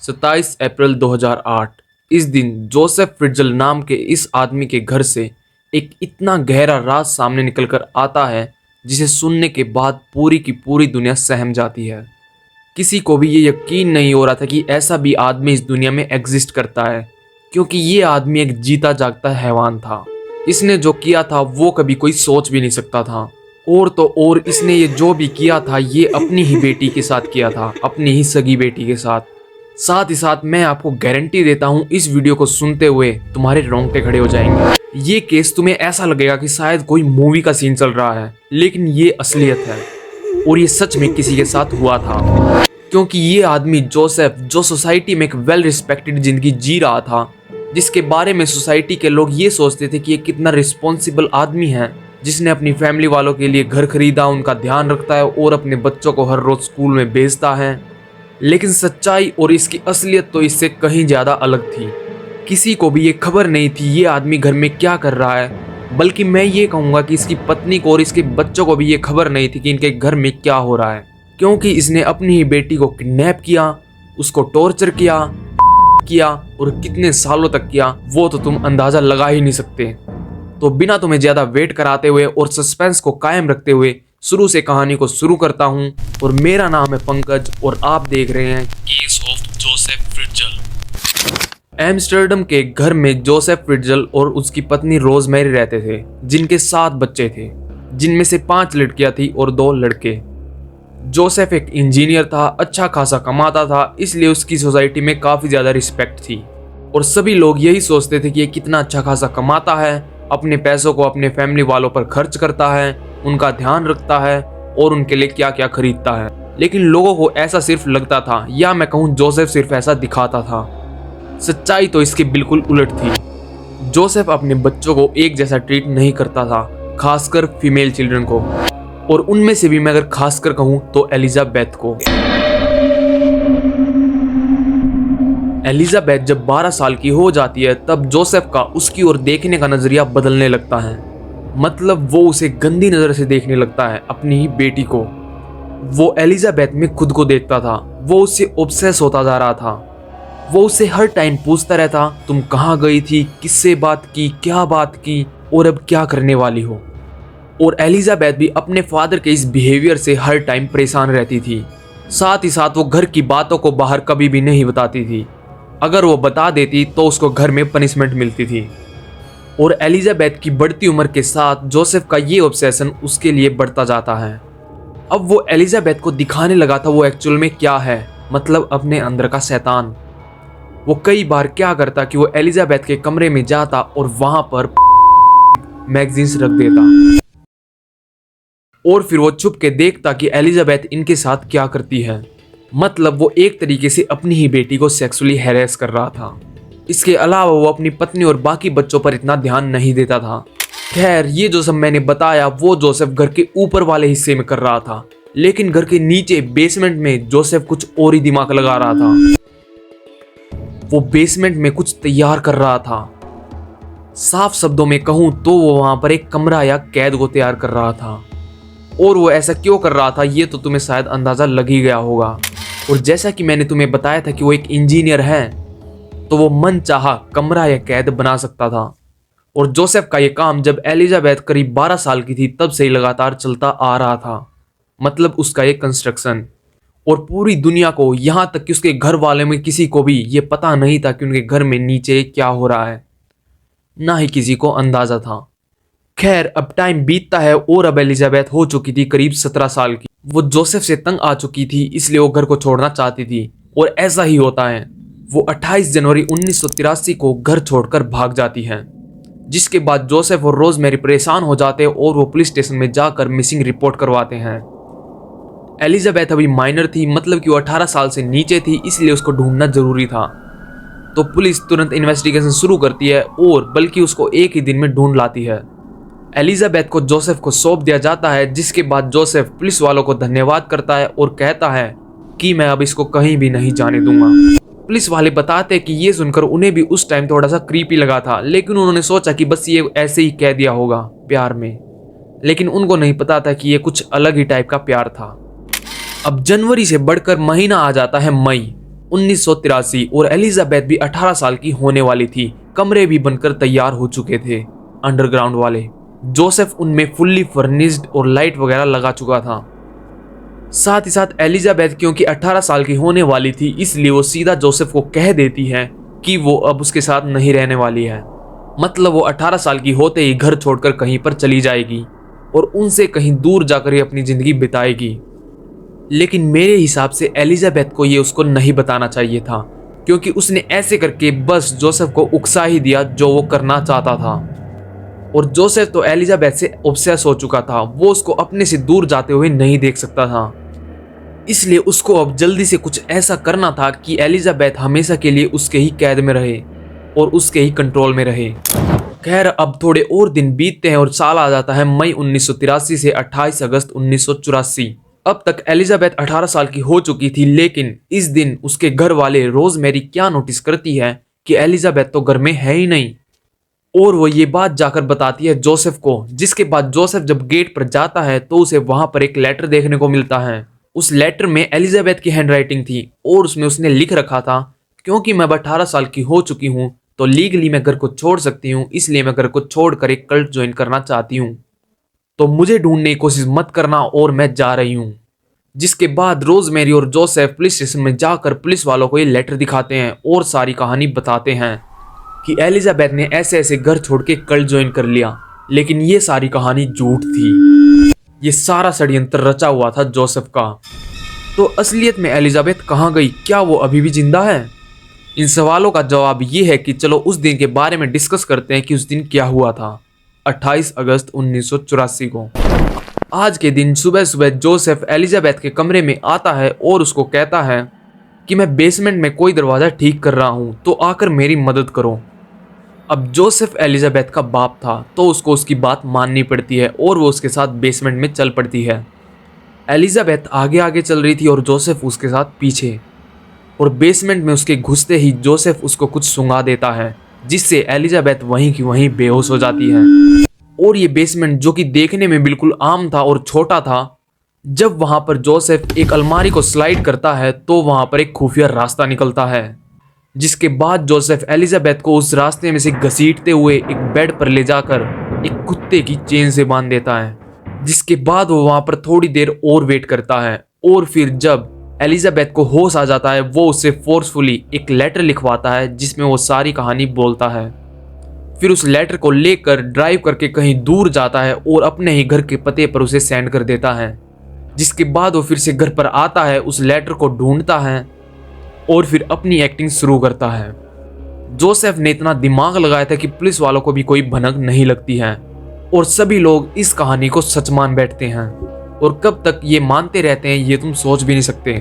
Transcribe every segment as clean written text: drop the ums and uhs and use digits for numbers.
27 अप्रैल 2008। इस दिन जोसेफ फ्रिट्जल नाम के इस आदमी के घर से एक इतना गहरा राज सामने निकलकर आता है जिसे सुनने के बाद पूरी की पूरी दुनिया सहम जाती है। किसी को भी ये यकीन नहीं हो रहा था कि ऐसा भी आदमी इस दुनिया में एग्जिस्ट करता है, क्योंकि ये आदमी एक जीता जागता हैवान था। इसने जो किया था वो कभी कोई सोच भी नहीं सकता था। और तो और इसने ये जो भी किया था ये अपनी ही बेटी के साथ किया था, अपनी ही सगी बेटी के साथ। साथ ही साथ मैं आपको गारंटी देता हूँ इस वीडियो को सुनते हुए तुम्हारे रोंगटे खड़े हो जाएंगे। ये केस तुम्हें ऐसा लगेगा कि शायद कोई मूवी का सीन चल रहा है, लेकिन ये असलियत है और ये सच में किसी के साथ हुआ था। क्योंकि ये आदमी जोसेफ, जो सोसाइटी में एक वेल रिस्पेक्टेड जिंदगी जी रहा था, जिसके बारे में सोसाइटी के लोग ये सोचते थे कि ये कितना रिस्पॉन्सिबल आदमी है, जिसने अपनी फैमिली वालों के लिए घर खरीदा, उनका ध्यान रखता है और अपने बच्चों को हर रोज स्कूल में भेजता है। लेकिन सच्चाई और इसकी असलियत तो इससे कहीं ज़्यादा अलग थी। किसी को भी ये खबर नहीं थी ये आदमी घर में क्या कर रहा है, बल्कि मैं ये कहूँगा कि इसकी पत्नी को और इसके बच्चों को भी ये खबर नहीं थी कि इनके घर में क्या हो रहा है। क्योंकि इसने अपनी ही बेटी को किडनैप किया, उसको टॉर्चर किया और कितने सालों तक किया वो तो तुम अंदाज़ा लगा ही नहीं सकते। तो बिना तुम्हें ज़्यादा वेट कराते हुए और सस्पेंस को कायम रखते हुए शुरू से कहानी को शुरू करता हूं। और मेरा नाम है पंकज और आप देख रहे हैं केस ऑफ जोसेफ फ्रिट्जल। एम्स्टर्डम के घर में जोसेफ फ्रिट्जल और उसकी पत्नी रोजमेरी रहते थे, जिनके 7 बच्चे थे, जिनमें से 5 लड़कियां थी और 2 लड़के। जोसेफ एक इंजीनियर था, अच्छा खासा कमाता था, इसलिए उसकी सोसाइटी में काफ़ी ज़्यादा रिस्पेक्ट थी। और सभी लोग यही सोचते थे कि ये कितना अच्छा खासा कमाता है, अपने पैसों को अपने फैमिली वालों पर खर्च करता है, उनका ध्यान रखता है और उनके लिए क्या क्या खरीदता है। लेकिन लोगों को ऐसा सिर्फ लगता था, या मैं कहूँ जोसेफ सिर्फ ऐसा दिखाता था। सच्चाई तो इसके बिल्कुल उलट थी। जोसेफ अपने बच्चों को एक जैसा ट्रीट नहीं करता था, खासकर फीमेल चिल्ड्रन को, और उनमें से भी मैं अगर खासकर कहूँ तो एलिजाबेथ को। एलिजाबेथ जब 12 साल की हो जाती है तब जोसेफ का उसकी ओर देखने का नजरिया बदलने लगता है। मतलब वो उसे गंदी नजर से देखने लगता है, अपनी ही बेटी को। वो एलिजाबेथ में खुद को देखता था, वो उससे ऑब्सेस होता जा रहा था। वो उससे हर टाइम पूछता रहता, तुम कहाँ गई थी, किससे बात की, क्या बात की और अब क्या करने वाली हो। और एलिजाबेथ भी अपने फादर के इस बिहेवियर से हर टाइम परेशान रहती थी। साथ ही साथ वो घर की बातों को बाहर कभी भी नहीं बताती थी। अगर वो बता देती तो उसको घर में पनिशमेंट मिलती थी। और एलिजाबेथ की बढ़ती उम्र के साथ जोसेफ का ये ऑब्सेशन उसके लिए बढ़ता जाता है। अब वो एलिजाबेथ को दिखाने लगा था वो एक्चुअल में क्या है, मतलब अपने अंदर का शैतान। वो कई बार क्या करता कि वो एलिजाबेथ के कमरे में जाता और वहां पर मैगजीन्स रख देता, और फिर वो छुप के देखता कि एलिजाबेथ इनके साथ क्या करती है। मतलब वो एक तरीके से अपनी ही बेटी को सेक्सुअली हैरेस कर रहा था। इसके अलावा वो अपनी पत्नी और बाकी बच्चों पर इतना ध्यान नहीं देता था। खैर, ये जो सब मैंने बताया वो जोसेफ घर के ऊपर वाले हिस्से में कर रहा था, लेकिन घर के नीचे बेसमेंट में जोसेफ कुछ और ही दिमाग लगा रहा था। वो बेसमेंट में कुछ तैयार कर रहा था। साफ शब्दों में कहूं तो वो वहां पर एक कमरा या कैद को तैयार कर रहा था। और वो ऐसा क्यों कर रहा था ये तो तुम्हें शायद अंदाजा लग ही गया होगा। और जैसा कि मैंने तुम्हें बताया था कि वो एक इंजीनियर है, तो वो मन चाहा कमरा या कैद बना सकता था। और जोसेफ का ये काम जब एलिजाबेथ करीब 12 साल की थी तब से ही लगातार चलता आ रहा था। मतलब उसका ये कंस्ट्रक्शन। और पूरी दुनिया को, यहाँ तक कि उसके घर वाले में किसी को भी ये पता नहीं था कि उनके घर में नीचे क्या हो रहा है, ना ही किसी को अंदाजा था। खैर, अब टाइम बीतता है और अब एलिजाबेथ हो चुकी थी करीब 17 साल की। वो जोसेफ से तंग आ चुकी थी, इसलिए वो घर को छोड़ना चाहती थी। और ऐसा ही होता है। वो 28 जनवरी 1983 को घर छोड़कर भाग जाती है, जिसके बाद जोसेफ और रोजमेरी परेशान हो जाते हैं और वो पुलिस स्टेशन में जाकर मिसिंग रिपोर्ट करवाते हैं। एलिजाबेथ अभी माइनर थी, मतलब कि वो 18 साल से नीचे थी, इसलिए उसको ढूंढना जरूरी था। तो पुलिस तुरंत इन्वेस्टिगेशन शुरू करती है और बल्कि उसको एक ही दिन में ढूंढ लाती है। एलिजाबेथ को जोसेफ को सौंप दिया जाता है, जिसके बाद जोसेफ पुलिस वालों को धन्यवाद करता है और कहता है कि मैं अब इसको कहीं भी नहीं जाने दूंगा। पुलिस वाले बताते हैं कि ये सुनकर उन्हें भी उस टाइम थोड़ा सा क्रीपी लगा था, लेकिन उन्होंने सोचा कि बस ये ऐसे ही कह दिया होगा प्यार में। लेकिन उनको नहीं पता था कि ये कुछ अलग ही टाइप का प्यार था। अब जनवरी से बढ़कर महीना आ जाता है मई, 1983 और एलिजाबेथ भी 18 साल की होने वाली थी। कमरे भी बनकर तैयार हो चुके थे अंडरग्राउंड वाले। जोसेफ उनमें फुल्ली फर्निश्ड और लाइट वगैरह लगा चुका था। साथ ही साथ एलिजाबेथ क्योंकि 18 साल की होने वाली थी, इसलिए वो सीधा जोसेफ को कह देती है कि वो अब उसके साथ नहीं रहने वाली है। मतलब वो 18 साल की होते ही घर छोड़कर कहीं पर चली जाएगी और उनसे कहीं दूर जाकर ही अपनी जिंदगी बिताएगी। लेकिन मेरे हिसाब से एलिजाबेथ को ये उसको नहीं बताना चाहिए था, क्योंकि उसने ऐसे करके बस जोसेफ को उकसा ही दिया जो वो करना चाहता था। और जोसेफ तो एलिजाबेथ से ऑब्सेस हो चुका था, वो उसको अपने से दूर जाते हुए नहीं देख सकता था। इसलिए उसको अब जल्दी से कुछ ऐसा करना था कि एलिजाबेथ हमेशा के लिए उसके ही कैद में रहे और उसके ही कंट्रोल में रहे। खैर, अब थोड़े और दिन बीतते हैं और साल आ जाता है मई 1983 से 28 अगस्त 1984। अब तक एलिजाबेथ 18 साल की हो चुकी थी, लेकिन इस दिन उसके घर वाले रोजमेरी क्या नोटिस करती है कि एलिजाबेथ तो घर में है ही नहीं। और वो ये बात जाकर बताती है जोसेफ को, जिसके बाद जोसेफ जब गेट पर जाता है तो उसे वहां पर एक लेटर देखने को मिलता है। उस लेटर में एलिजाबेथ की हैंडराइटिंग थी और उसमें उसने लिख रखा था, क्योंकि मैं 18 साल की हो चुकी हूँ तो लीगली मैं घर को छोड़ सकती हूँ, इसलिए मैं घर को छोड़कर एक कल्ट ज्वाइन करना चाहती हूँ, तो मुझे ढूंढने की कोशिश मत करना और मैं जा रही हूँ। जिसके बाद रोजमेरी और जोसेफ पुलिस स्टेशन में जाकर पुलिस वालों को ये लेटर दिखाते हैं और सारी कहानी बताते हैं कि एलिजाबेथ ने ऐसे ऐसे घर छोड़ के कल्ट ज्वाइन कर लिया। लेकिन ये सारी कहानी झूठ थी, ये सारा षड्यंत्र रचा हुआ था जोसेफ का। तो असलियत में एलिजाबेथ कहाँ गई? क्या वो अभी भी जिंदा है? इन सवालों का जवाब ये है कि चलो उस दिन के बारे में डिस्कस करते हैं कि उस दिन क्या हुआ था 28 अगस्त 1984 को। आज के दिन सुबह सुबह जोसेफ एलिजाबेथ के कमरे में आता है और उसको कहता है कि मैं बेसमेंट में कोई दरवाज़ा ठीक कर रहा हूँ, तो आकर मेरी मदद करो। अब जोसेफ एलिजाबेथ का बाप था तो उसको उसकी बात माननी पड़ती है और वो उसके साथ बेसमेंट में चल पड़ती है। एलिजाबेथ आगे आगे चल रही थी और जोसेफ उसके साथ पीछे। और बेसमेंट में उसके घुसते ही जोसेफ उसको कुछ सुंघा देता है, जिससे एलिजाबेथ वहीं की वहीं बेहोश हो जाती है। और ये बेसमेंट जो कि देखने में बिल्कुल आम था और छोटा था, जब वहां पर जोसेफ एक अलमारी को स्लाइड करता है तो वहां पर एक खुफिया रास्ता निकलता है। जिसके बाद जोसेफ एलिजाबेथ को उस रास्ते में से घसीटते हुए एक बेड पर ले जाकर एक कुत्ते की चेन से बांध देता है। जिसके बाद वो वहां पर थोड़ी देर और वेट करता है और फिर जब एलिजाबेथ को होश आ जाता है वो उससे फोर्सफुली एक लेटर लिखवाता है जिसमें वो सारी कहानी बोलता है। फिर उस लेटर को लेकर ड्राइव करके कहीं दूर जाता है और अपने ही घर के पते पर उसे सेंड कर देता है। जिसके बाद वो फिर से घर पर आता है, उस लेटर को ढूंढता है और फिर अपनी एक्टिंग शुरू करता है। जोसेफ ने इतना दिमाग लगाया था कि पुलिस वालों को भी कोई भनक नहीं लगती है और सभी लोग इस कहानी को सच मान बैठते हैं। और कब तक ये मानते रहते हैं ये तुम सोच भी नहीं सकते।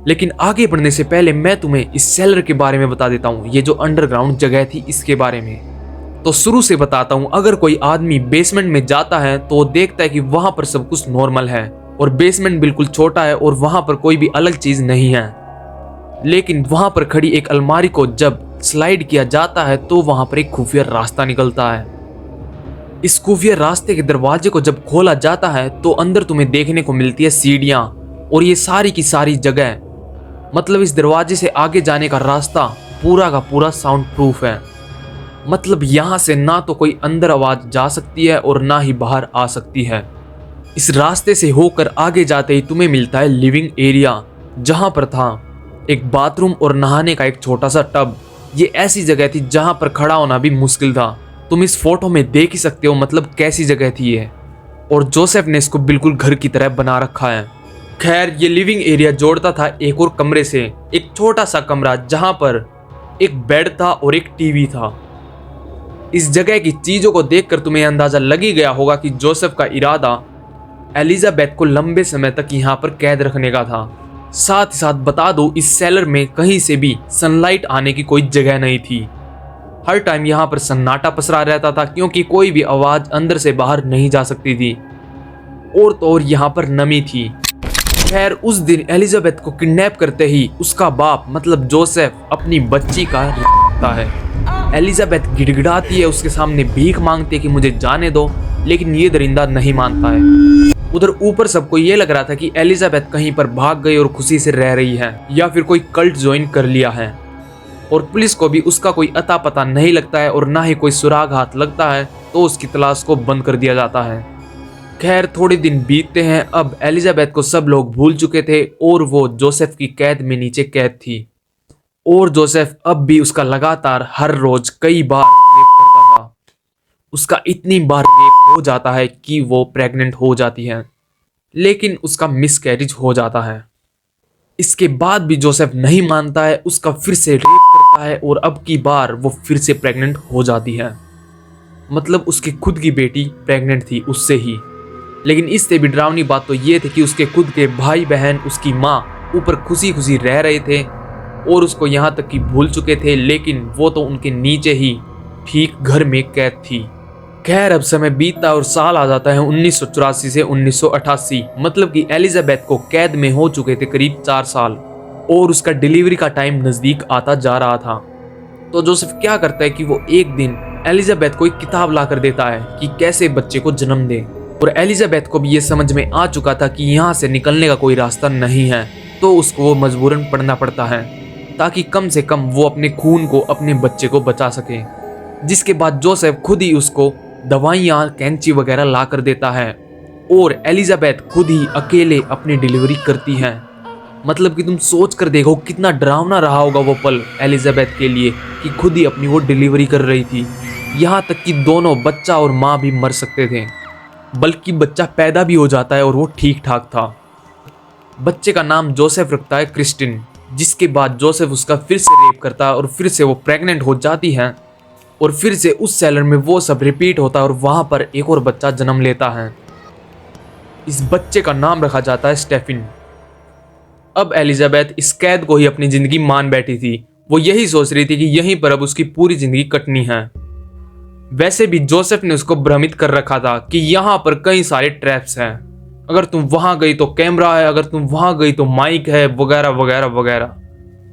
लेकिन आगे बढ़ने से पहले मैं तुम्हें इस सेलर के बारे में बता देता हूँ, ये जो अंडरग्राउंड जगह थी इसके बारे में। तो शुरू से बताता हूँ, अगर कोई आदमी बेसमेंट में जाता है तो वो देखता है कि वहां पर सब कुछ नॉर्मल है और बेसमेंट बिल्कुल छोटा है और वहां पर कोई भी अलग चीज नहीं है। लेकिन वहां पर खड़ी एक अलमारी को जब स्लाइड किया जाता है तो वहां पर एक खुफिया रास्ता निकलता है। इस खुफिया रास्ते के दरवाजे को जब खोला जाता है तो अंदर तुम्हें देखने को मिलती है सीढ़ियां और ये सारी की सारी जगह, मतलब इस दरवाजे से आगे जाने का रास्ता पूरा का पूरा साउंड प्रूफ है। मतलब यहाँ से ना तो कोई अंदर आवाज जा सकती है और ना ही बाहर आ सकती है। इस रास्ते से होकर आगे जाते ही तुम्हें मिलता है लिविंग एरिया, जहां पर था एक बाथरूम और नहाने का एक छोटा सा टब। ये ऐसी जगह थी जहां पर खड़ा होना भी मुश्किल था। तुम इस फोटो में देख ही सकते हो मतलब कैसी जगह थी ये। और जोसेफ ने इसको बिल्कुल घर की तरह बना रखा है। खैर, ये लिविंग एरिया जोड़ता था एक और कमरे से, एक छोटा सा कमरा जहां पर एक बेड था और एक टीवी था। इस जगह की चीजों को देखकर तुम्हें अंदाजा लग ही गया होगा कि जोसेफ का इरादा एलिजाबेथ को लंबे समय तक यहाँ पर कैद रखने का था। साथ ही साथ बता दो, इस सेलर में कहीं से भी सनलाइट आने की कोई जगह नहीं थी। हर टाइम यहाँ पर सन्नाटा पसरा रहता था क्योंकि कोई भी आवाज अंदर से बाहर नहीं जा सकती थी। और तो और यहाँ पर नमी थी। खैर, उस दिन एलिजाबेथ को किडनैप करते ही उसका बाप मतलब जोसेफ अपनी बच्ची का है। एलिजाबेथ गिड़गिड़ाती है, उसके सामने भीख मांगती है कि मुझे जाने दो, लेकिन ये दरिंदा नहीं मानता है। उधर ऊपर सबको ये लग रहा था कि एलिजाबेथ कहीं पर भाग गई और खुशी से रह रही है या फिर कोई कल्ट ज्वाइन कर लिया है, और पुलिस को भी उसका कोई अता पता नहीं लगता है और ना ही कोई सुराग हाथ लगता है, तो उसकी तलाश को बंद कर दिया जाता है। खैर थोड़े दिन बीतते हैं। अब एलिजाबेथ को सब लोग भूल चुके थे और वो जोसेफ की कैद में नीचे कैद थी, और जोसेफ अब भी उसका लगातार हर रोज कई बार रेप करता था। उसका इतनी बार रेप हो जाता है कि वो प्रेग्नेंट हो जाती है, लेकिन उसका मिसकैरेज हो जाता है। इसके बाद भी जोसेफ नहीं मानता है, उसका फिर से रेप करता है और अब की बार वो फिर से प्रेग्नेंट हो जाती है। मतलब उसकी खुद की बेटी प्रेग्नेंट थी उससे ही। लेकिन इससे भी डरावनी बात तो ये थी कि उसके खुद के भाई बहन, उसकी माँ ऊपर खुशी खुशी रह रहे थे और उसको यहाँ तक कि भूल चुके थे, लेकिन वो तो उनके नीचे ही ठीक घर में कैद थी। खैर अब समय बीतता और साल आ जाता है 1984 से 1988। मतलब कि एलिजाबेथ को कैद में हो चुके थे करीब 4 साल और उसका डिलीवरी का टाइम नजदीक आता जा रहा था। तो जोसेफ क्या करता है कि वो एक दिन एलिजाबेथ को एक किताब ला कर देता है कि कैसे बच्चे को जन्म दे, और एलिजाबेथ को भी ये समझ में आ चुका था कि यहाँ से निकलने का कोई रास्ता नहीं है, तो उसको वो मजबूरन पढ़ना पड़ता है ताकि कम से कम वो अपने खून को, अपने बच्चे को बचा सके। जिसके बाद जोसेफ खुद ही उसको दवाइयाँ, कैंची वगैरह ला कर देता है और एलिजाबेथ खुद ही अकेले अपनी डिलीवरी करती है। मतलब कि तुम सोच कर देखो कितना डरावना रहा होगा वो पल एलिजाबेथ के लिए कि खुद ही अपनी वो डिलीवरी कर रही थी। यहाँ तक कि दोनों, बच्चा और माँ भी मर सकते थे, बल्कि बच्चा पैदा भी हो जाता है और वो ठीक ठाक था। बच्चे का नाम जोसेफ रखता है क्रिस्टिन। जिसके बाद जोसेफ उसका फिर से रेप करता है और फिर से वो प्रेग्नेंट हो जाती है और फिर से उस सेलर में वो सब रिपीट होता है और वहां पर एक और बच्चा जन्म लेता है। इस बच्चे का नाम रखा जाता है स्टेफिन। अब एलिजाबेथ इस कैद को ही अपनी जिंदगी मान बैठी थी। वो यही सोच रही थी कि यहीं पर अब उसकी पूरी जिंदगी कटनी है। वैसे भी जोसेफ ने उसको भ्रमित कर रखा था कि यहाँ पर कई सारे ट्रैप्स हैं, अगर तुम वहां गई तो कैमरा है, अगर तुम वहां गई तो माइक है, वगैरह वगैरह वगैरह।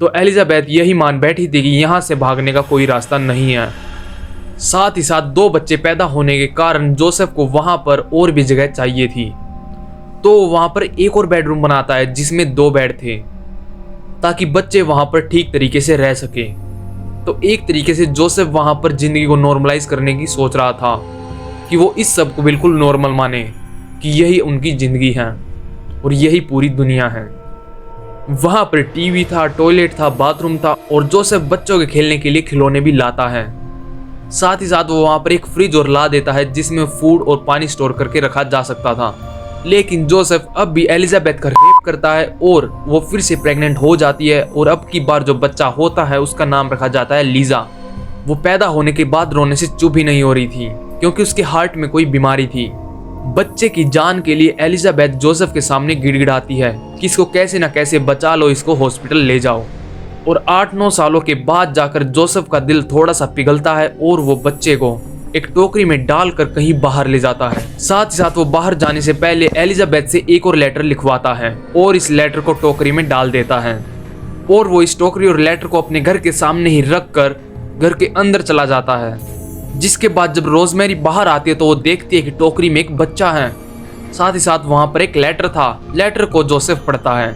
तो एलिजाबेथ यही मान बैठी थी कि यहाँ से भागने का कोई रास्ता नहीं है। साथ ही साथ 2 बच्चे पैदा होने के कारण जोसेफ को वहां पर और भी जगह चाहिए थी, तो वहां पर एक और बेडरूम बनाता है जिसमें 2 बेड थे ताकि बच्चे वहां पर ठीक तरीके से रह सके। तो एक तरीके से जोसेफ वहां पर जिंदगी को नॉर्मलाइज करने की सोच रहा था कि वो इस सब को बिल्कुल नॉर्मल माने कि यही उनकी जिंदगी है और यही पूरी दुनिया है। वहां पर टीवी था, टॉयलेट था, बाथरूम था और जोसेफ बच्चों के खेलने के लिए खिलौने भी लाता है। साथ ही साथ वो वहां पर एक फ्रिज और ला देता है जिसमें फूड और पानी स्टोर करके रखा जा सकता था। लेकिन जोसेफ अब भी एलिजाबेथ का रेप करता है और वो फिर से प्रेग्नेंट हो जाती है और अब की बार जो बच्चा होता है उसका नाम रखा जाता है लीजा। वो पैदा होने के बाद रोने से चुप ही नहीं हो रही थी क्योंकि उसके हार्ट में कोई बीमारी थी। बच्चे की जान के लिए एलिजाबेथ जोसेफ के सामने गिड़गिड़ाती है कि इसको कैसे ना कैसे बचा लो, इसको हॉस्पिटल ले जाओ। और 8-9 सालों के बाद जाकर जोसेफ का दिल थोड़ा सा पिघलता है और वो बच्चे को एक टोकरी में डालकर कहीं बाहर ले जाता है। साथ ही साथ वो बाहर जाने से पहले एलिजाबेथ से एक और लेटर लिखवाता है और इस लेटर को टोकरी में डाल देता है और वो इस टोकरी और लेटर को अपने घर के सामने ही रख कर घर के अंदर चला जाता है। जिसके बाद जब रोजमेरी बाहर आती है तो वो देखती है कि टोकरी में एक बच्चा है। साथ ही साथ वहां पर एक लेटर था। लेटर को जोसेफ पढ़ता है।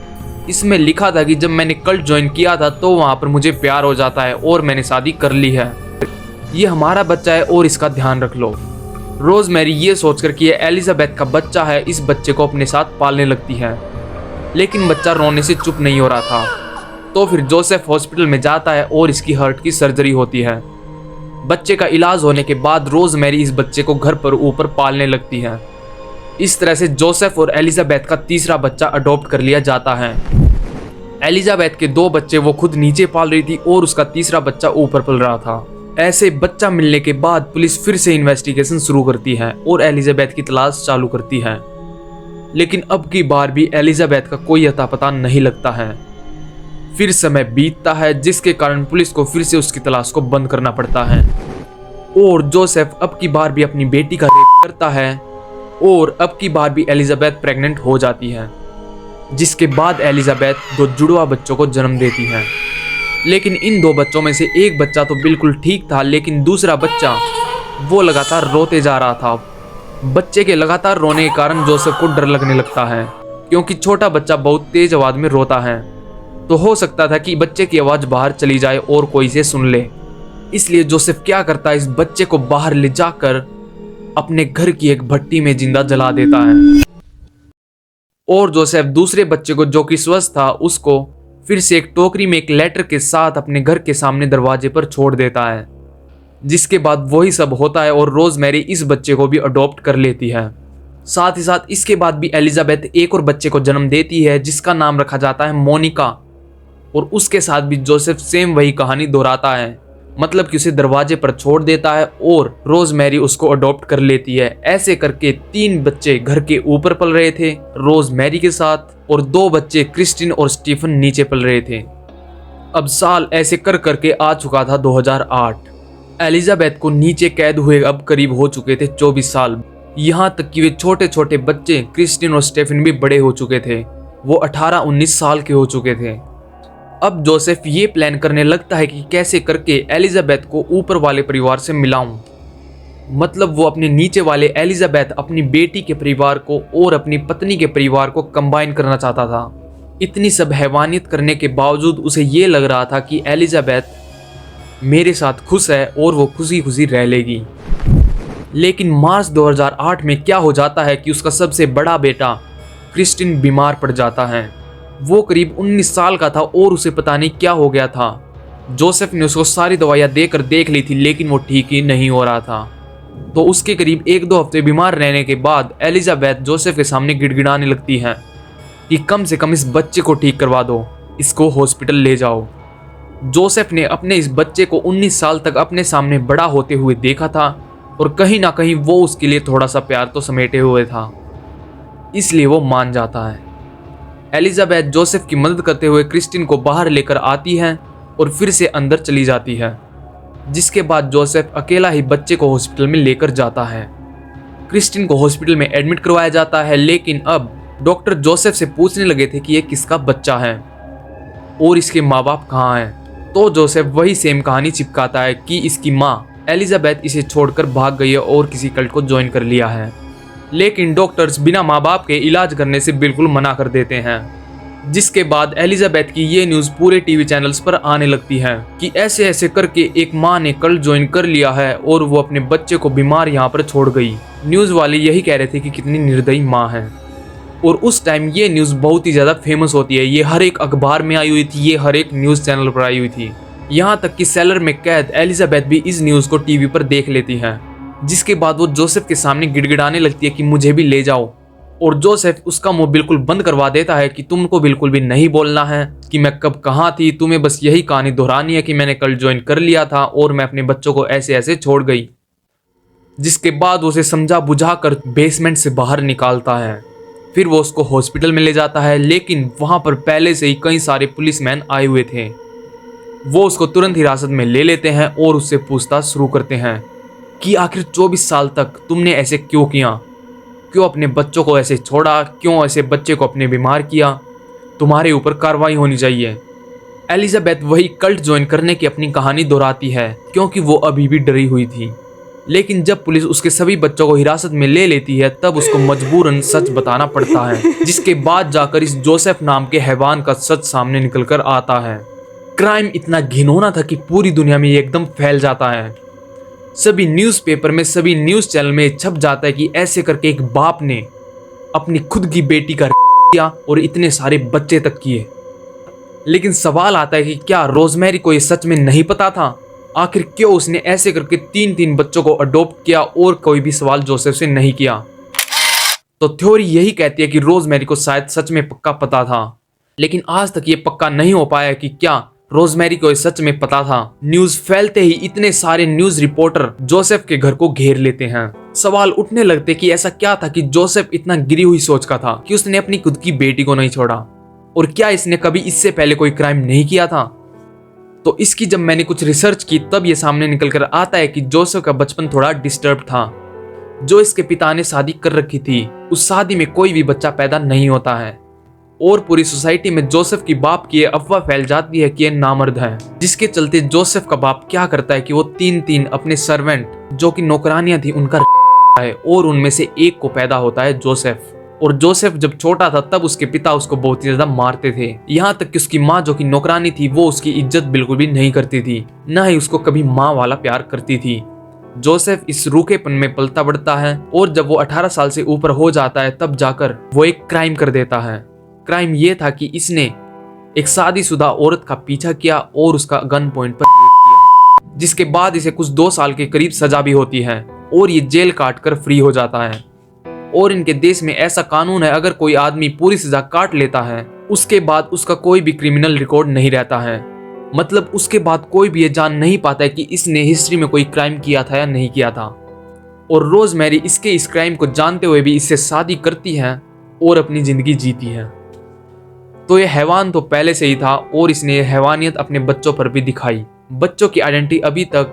इसमें लिखा था कि जब मैंने कल्ट ज्वाइन किया था तो वहां पर मुझे प्यार हो जाता है और मैंने शादी कर ली है। ये हमारा बच्चा है और इसका ध्यान रख लो। रोजमेरी ये सोचकर कि ये एलिजाबेथ का बच्चा है, इस बच्चे को अपने साथ पालने लगती है। लेकिन बच्चा रोने से चुप नहीं हो रहा था। तो फिर जोसेफ हॉस्पिटल में जाता है और इसकी हार्ट की सर्जरी होती है। बच्चे का इलाज होने के बाद रोजमेरी इस बच्चे को घर पर ऊपर पालने लगती है। इस तरह से जोसेफ और एलिजाबेथ का तीसरा बच्चा अडॉप्ट कर लिया जाता है। एलिजाबेथ के 2 बच्चे वो खुद नीचे पाल रही थी और उसका तीसरा बच्चा ऊपर पल रहा था। ऐसे बच्चा मिलने के बाद पुलिस फिर से इन्वेस्टिगेशन शुरू करती है और एलिजाबेथ की तलाश चालू करती है। लेकिन अब की बार भी एलिजाबेथ का कोई अता पता नहीं लगता है। फिर समय बीतता है जिसके कारण पुलिस को फिर से उसकी तलाश को बंद करना पड़ता है और जोसेफ अब की बार भी अपनी बेटी का रेप करता है और अब की बार भी एलिजाबेथ प्रेग्नेंट हो जाती है। जिसके बाद एलिजाबेथ 2 जुड़वा बच्चों को जन्म देती है। लेकिन इन 2 बच्चों में से एक बच्चा तो बिल्कुल ठीक था, लेकिन दूसरा बच्चा वो लगातार रोते जा रहा था बच्चे के लगातार रोने के कारण जोसेफ को डर लगने लगता है, क्योंकि छोटा बच्चा बहुत तेज आवाज में रोता है। तो हो सकता था कि बच्चे की आवाज बाहर चली जाए और कोई इसे सुन ले। इसलिए जोसेफ क्या करता है, इस बच्चे को बाहर ले जाकर अपने घर की एक भट्टी में जिंदा जला देता है। और जोसेफ दूसरे बच्चे को, जो कि स्वस्थ था, उसको फिर से एक टोकरी में एक लेटर के साथ अपने घर के सामने दरवाजे पर छोड़ देता है। जिसके बाद वही सब होता है और रोजमेरी इस बच्चे को भी अडॉप्ट कर लेती है। साथ ही साथ इसके बाद भी एलिजाबेथ एक और बच्चे को जन्म देती है, जिसका नाम रखा जाता है मोनिका। और उसके साथ भी जोसेफ सेम वही कहानी दोहराता है, मतलब कि उसे दरवाजे पर छोड़ देता है और रोजमेरी उसको अडॉप्ट कर लेती है। ऐसे करके 3 बच्चे घर के ऊपर पल रहे थे रोजमेरी के साथ, और 2 बच्चे क्रिस्टिन और स्टीफन नीचे पल रहे थे। अब साल ऐसे कर करके आ चुका था 2008। एलिजाबेथ को नीचे कैद हुए अब करीब हो चुके थे 24 साल। यहाँ तक कि वे छोटे छोटे बच्चे क्रिस्टिन और स्टीफन भी बड़े हो चुके थे, वो 18-19 साल के हो चुके थे। अब जोसेफ ये प्लान करने लगता है कि कैसे करके एलिजाबेथ को ऊपर वाले परिवार से मिलाऊं। मतलब वो अपने नीचे वाले एलिजाबेथ अपनी बेटी के परिवार को और अपनी पत्नी के परिवार को कंबाइन करना चाहता था। इतनी सब हैवानियत करने के बावजूद उसे ये लग रहा था कि एलिजाबेथ मेरे साथ खुश है और वो खुशी खुशी रह लेगी। लेकिन मार्च 2008 में क्या हो जाता है कि उसका सबसे बड़ा बेटा क्रिस्टिन बीमार पड़ जाता है। वो करीब 19 साल का था और उसे पता नहीं क्या हो गया था। जोसेफ ने उसको सारी दवाइयाँ देकर देख ली थी, लेकिन वो ठीक ही नहीं हो रहा था। तो उसके करीब 1-2 हफ्ते बीमार रहने के बाद एलिजाबेथ जोसेफ के सामने गिड़गिड़ाने लगती है कि कम से कम इस बच्चे को ठीक करवा दो, इसको हॉस्पिटल ले जाओ। जोसेफ ने अपने इस बच्चे को 19 साल तक अपने सामने बड़ा होते हुए देखा था और कहीं ना कहीं वो उसके लिए थोड़ा सा प्यार तो समेटे हुए था, इसलिए वो मान जाता है। एलिजाबेथ जोसेफ की मदद करते हुए क्रिस्टिन को बाहर लेकर आती है और फिर से अंदर चली जाती है, जिसके बाद जोसेफ अकेला ही बच्चे को हॉस्पिटल में लेकर जाता है। क्रिस्टिन को हॉस्पिटल में एडमिट करवाया जाता है, लेकिन अब डॉक्टर जोसेफ से पूछने लगे थे कि ये किसका बच्चा है और इसके माँ बाप कहाँ हैं। तो जोसेफ वही सेम कहानी चिपकाता है कि इसकी माँ एलिजाबेथ इसे छोड़कर भाग गई है और किसी कल्ट को ज्वाइन कर लिया है। लेकिन डॉक्टर्स बिना माँ बाप के इलाज करने से बिल्कुल मना कर देते हैं, जिसके बाद एलिजाबेथ की ये न्यूज़ पूरे टीवी चैनल्स पर आने लगती है कि ऐसे ऐसे करके एक माँ ने कल्ट ज्वाइन कर लिया है और वो अपने बच्चे को बीमार यहाँ पर छोड़ गई। न्यूज़ वाले यही कह रहे थे कि कितनी निर्दयी माँ है। और उस टाइम ये न्यूज़ बहुत ही ज़्यादा फेमस होती है, ये हर एक अखबार में आई हुई थी, ये हर एक न्यूज़ चैनल पर आई हुई थी। यहाँ तक कि सेलर में कैद एलिजाबेथ भी इस न्यूज़ को टीवी पर देख लेती है, जिसके बाद वो जोसेफ के सामने गिड़गिड़ाने लगती है कि मुझे भी ले जाओ। और जोसेफ उसका मुंह बिल्कुल बंद करवा देता है कि तुमको बिल्कुल भी नहीं बोलना है कि मैं कब कहाँ थी, तुम्हें बस यही कहानी दोहरानी है कि मैंने कल ज्वाइन कर लिया था और मैं अपने बच्चों को ऐसे ऐसे छोड़ गई। जिसके बाद उसे समझा बुझा कर बेसमेंट से बाहर निकालता है। फिर वो उसको हॉस्पिटल में ले जाता है, लेकिन वहाँ पर पहले से ही कई सारे पुलिसमैन आए हुए थे। वो उसको तुरंत हिरासत में ले लेते हैं और उससे पूछताछ शुरू करते हैं कि आखिर 24 साल तक तुमने ऐसे क्यों किया, क्यों अपने बच्चों को ऐसे छोड़ा, क्यों ऐसे बच्चे को अपने बीमार किया, तुम्हारे ऊपर कार्रवाई होनी चाहिए। एलिजाबेथ वही कल्ट ज्वाइन करने की अपनी कहानी दोहराती है, क्योंकि वो अभी भी डरी हुई थी। लेकिन जब पुलिस उसके सभी बच्चों को हिरासत में ले लेती है, तब उसको मजबूरन सच बताना पड़ता है, जिसके बाद जाकर इस जोसेफ नाम के हैवान का सच सामने निकल कर आता है। क्राइम इतना घिनौना था कि पूरी दुनिया में ये एकदम फैल जाता है। सभी न्यूज़पेपर में, सभी न्यूज़ चैनल में छप जाता है कि ऐसे करके एक बाप ने अपनी खुद की बेटी का किया और इतने सारे बच्चे तक किए। लेकिन सवाल आता है कि क्या रोजमेरी को ये सच में नहीं पता था? आखिर क्यों उसने ऐसे करके 3-3 बच्चों को अडॉप्ट किया और कोई भी सवाल जोसेफ से नहीं किया? तो थ्योरी यही कहती है कि रोजमेरी को शायद सच में पक्का पता था, लेकिन आज तक ये पक्का नहीं हो पाया कि क्या रोजमेरी को सच में पता था। न्यूज़ फैलते ही इतने सारे न्यूज़ रिपोर्टर जोसेफ के घर को घेर लेते हैं। सवाल उठने लगते कि ऐसा क्या था कि जोसेफ इतना गिरी हुई सोच का था कि उसने अपनी खुद की बेटी को नहीं छोड़ा, और क्या इसने कभी इससे पहले कोई क्राइम नहीं किया था? तो इसकी जब मैंने कुछ रिसर्च की, तब ये सामने निकल कर आता है कि जोसेफ का बचपन थोड़ा डिस्टर्ब था। जो इसके पिता ने शादी कर रखी थी, उस शादी में कोई भी बच्चा पैदा नहीं होता है, और पूरी सोसाइटी में जोसेफ की बाप की अफवाह फैल जाती है कि ये नामर्द है। जिसके चलते जोसेफ का बाप क्या करता है कि वो 3-3 अपने सर्वेंट, जो कि नौकरानियां थी, उनका है और उनमें से एक को पैदा होता है जोसेफ। और जोसेफ जब छोटा था तब उसके पिता उसको बहुत ही ज्यादा मारते थे, यहाँ तक कि उसकी माँ जो कि नौकरानी थी वो उसकी इज्जत बिल्कुल भी नहीं करती थी, न ही उसको कभी माँ वाला प्यार करती थी। जोसेफ इस रूखेपन में पलता बढ़ता है और जब वो 18 साल से ऊपर हो जाता है तब जाकर वो एक क्राइम कर देता है। क्राइम ये था कि इसने एक शादीशुदा औरत का पीछा किया और उसका गन पॉइंट पर रेप किया, जिसके बाद इसे कुछ 2 साल के करीब सजा भी होती है और ये जेल काट कर फ्री हो जाता है। और इनके देश में ऐसा कानून है, अगर कोई आदमी पूरी सजा काट लेता है उसके बाद उसका कोई भी क्रिमिनल रिकॉर्ड नहीं रहता है। मतलब उसके बाद कोई भी ये जान नहीं पाता है कि इसने हिस्ट्री में कोई क्राइम किया था या नहीं किया था। और रोजमेरी इसके इस क्राइम को जानते हुए भी इससे शादी करती है और अपनी जिंदगी जीती है। तो ये हैवान तो पहले से ही था और इसने ये हैवानियत अपने बच्चों पर भी दिखाई। बच्चों की आइडेंटिटी अभी तक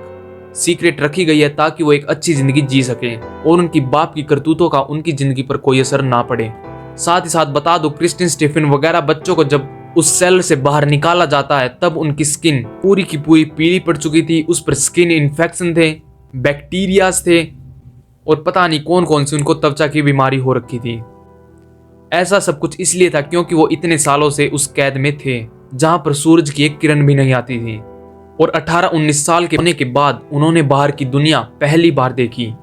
सीक्रेट रखी गई है ताकि वो एक अच्छी जिंदगी जी सके और उनकी बाप की करतूतों का उनकी जिंदगी पर कोई असर ना पड़े। साथ ही साथ बता दो, क्रिस्टिन स्टीफन वगैरह बच्चों को जब उस सेल से बाहर निकाला जाता है तब उनकी स्किन पूरी की पूरी पीली पड़ चुकी थी, उस पर स्किन इन्फेक्शन थे, बैक्टीरियाज थे और पता नहीं कौन कौन सी उनको त्वचा की बीमारी हो रखी थी। ऐसा सब कुछ इसलिए था क्योंकि वो इतने सालों से उस कैद में थे जहां पर सूरज की एक किरण भी नहीं आती थी। और 18-19 साल के होने के बाद उन्होंने बाहर की दुनिया पहली बार देखी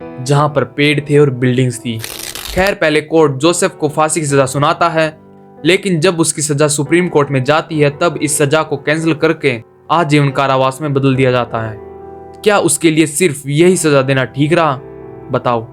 जहां पर पेड़ थे और बिल्डिंग्स थी। खैर पहले कोर्ट जोसेफ को फांसी की सजा सुनाता है, लेकिन जब उसकी सजा सुप्रीम कोर्ट में जाती है तब इस सजा को कैंसिल करके आजीवन कारावास में बदल दिया जाता है। क्या उसके लिए सिर्फ यही सजा देना ठीक रहा? बताओ।